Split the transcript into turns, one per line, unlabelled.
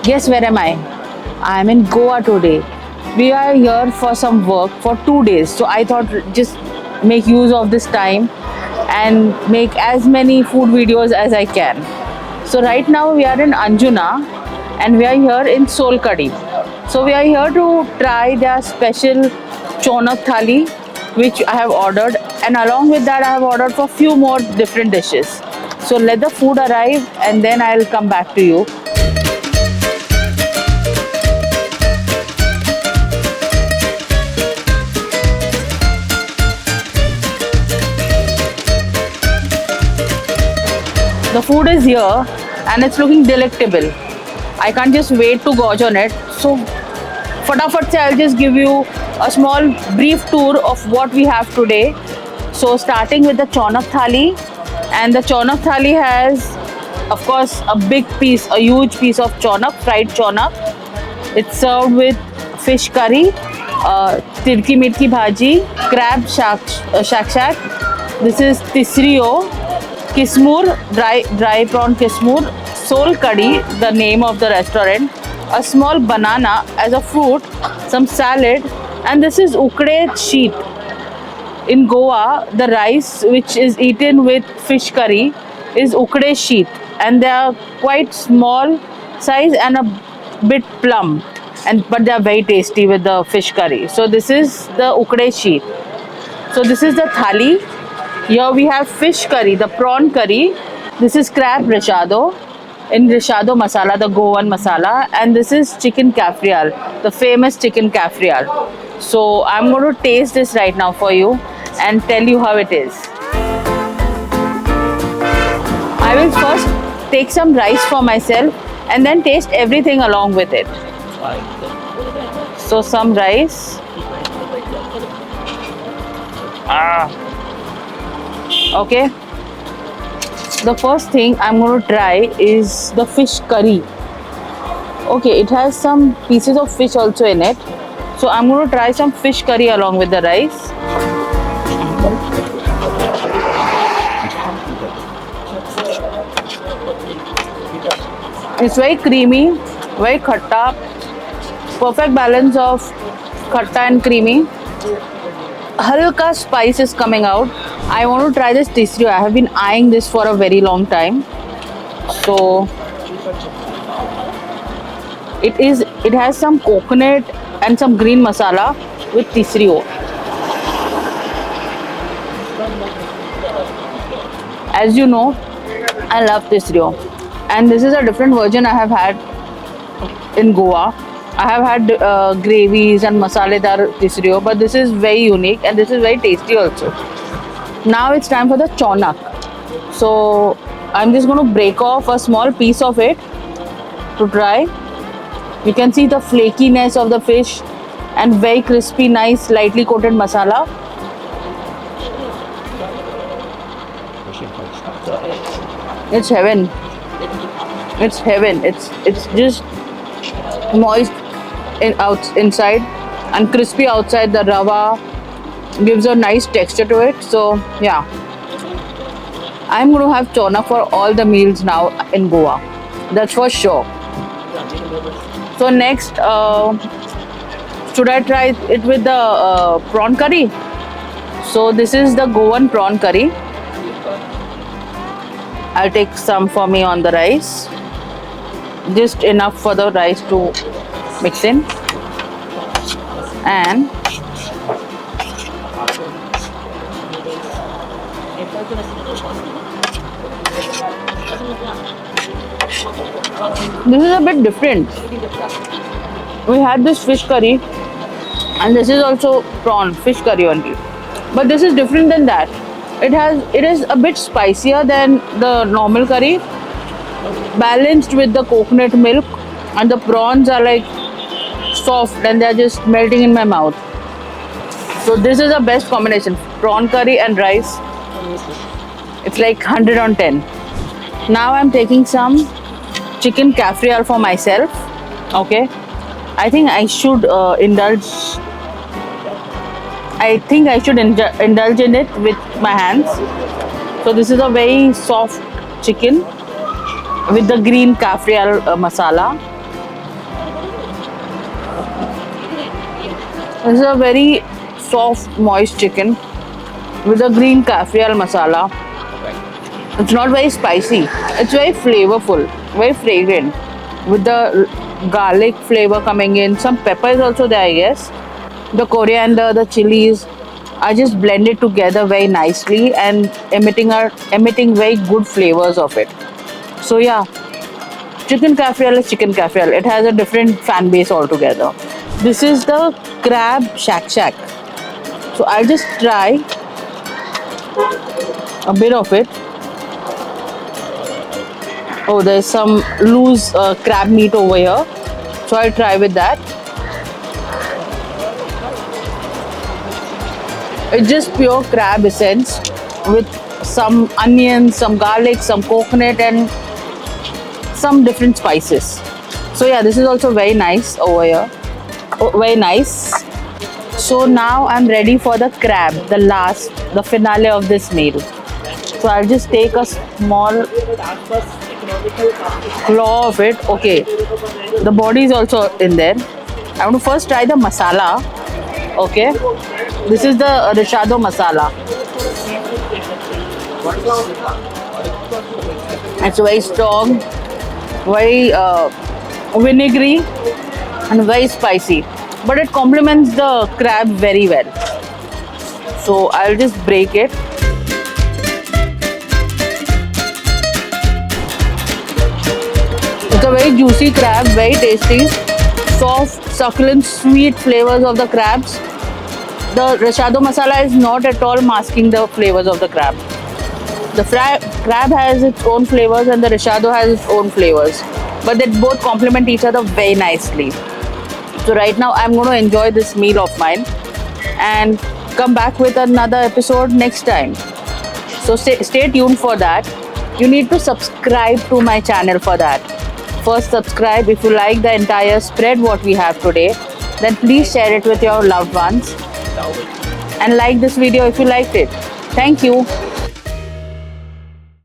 Guess where am I? I am in Goa today. We are here for some work for 2 days. So I thought just make use of this time and make as many food videos as I can. So right now we are in Anjuna and we are here in Solkadi. So we are here to try their special chonak thali which I have ordered, and along with that I have ordered for few more different dishes. So let the food arrive and then I'll come back to you. The food is here and it's looking delectable. I can't just wait to gorge on it. So, fatafat se I'll just give you a small brief tour of what we have today. So, starting with the chonak thali, and the chonak thali has, of course, a big piece, a huge piece of chonak, fried chonak. It's served with fish curry, tirki mirki bhaji, crab shak. This is tisrio, kismur, dry prawn kismur, Sol Kadi, the name of the restaurant, a small banana as a fruit, some salad, and this is ukde sheet. In Goa, the rice which is eaten with fish curry is ukde sheet, and they are quite small size and a bit plump, but they are very tasty with the fish curry. So this is the ukde sheet. So this is the thali. Here we have fish curry, the prawn curry. This is crab rishado in rishado masala, the Goan masala, and this is chicken kafrial, the famous chicken kafrial. So I'm going to taste this right now for you and tell you how it is. I will first take some rice for myself and then taste everything along with it. So some rice. Okay. The first thing I'm going to try is the fish curry. Okay, it has some pieces of fish also in it. So I'm going to try some fish curry along with the rice. It's very creamy, very khatta, perfect balance of khatta and creamy. Halka spice is coming out. I want to try this tisrio. I have been eyeing this for a very long time. So it has some coconut and some green masala with tisrio. As you know, I love tisrio, and this is a different version I have had in Goa. I have had gravies and masaledar tisrio, but this is very unique and this is very tasty also. Now it's time for the chonak. So I'm just going to break off a small piece of it to try. You can see the flakiness of the fish and very crispy, nice, lightly coated masala. It's heaven. It's heaven. It's just moist inside and crispy outside. The rava gives a nice texture to it. So yeah, I'm going to have chonak for all the meals now in Goa. That's for sure. So next, should I try it with the prawn curry? So this is the Goan prawn curry. I'll take some for me on the rice. Just enough for the rice to mix in. And this is a bit different. We had this fish curry and this is also prawn fish curry only, but this is different than that. It is a bit spicier than the normal curry, balanced with the coconut milk, and the prawns are like soft and they're just melting in my mouth. So this is the best combination, prawn curry and rice. It's like 100 on 10. Now I'm taking some chicken kafrial for myself. Okay, I think I should indulge in it with my hands. So this is a very soft chicken with the green kafrial masala. This is a very soft, moist chicken with a green kaffir masala. It's not very spicy. It's very flavorful, very fragrant, with the garlic flavor coming in. Some pepper is also there, I guess. The coriander, the chilies are just blended together very nicely and emitting very good flavors of it. So yeah, chicken kaffir is chicken kaffir. It has a different fan base altogether. This is the crab shack shack. So I'll just try a bit of it. Oh, there's some loose crab meat over here. So I'll try with that. It's just pure crab essence with some onions, some garlic, some coconut, and some different spices. So yeah, this is also very nice over here. Oh, very nice. So now I'm ready for the crab, the finale of this meal. So I'll just take a small claw of it. Okay, the body is also in there. I want to first try the masala. Okay, this is the rishado masala. It's very strong, very vinegary, and very spicy, but it complements the crab very well. So I'll just break it. It's a very juicy crab, very tasty, soft, succulent, sweet flavors of the crabs. The rishado masala is not at all masking the flavors of the crab. The crab has its own flavors and the rishado has its own flavors, but they both complement each other very nicely. So right now I'm going to enjoy this meal of mine and come back with another episode next time. So stay tuned for that. You need to subscribe to my channel for that. First subscribe if you like the entire spread what we have today. Then please share it with your loved ones. And like this video if you liked it. Thank you.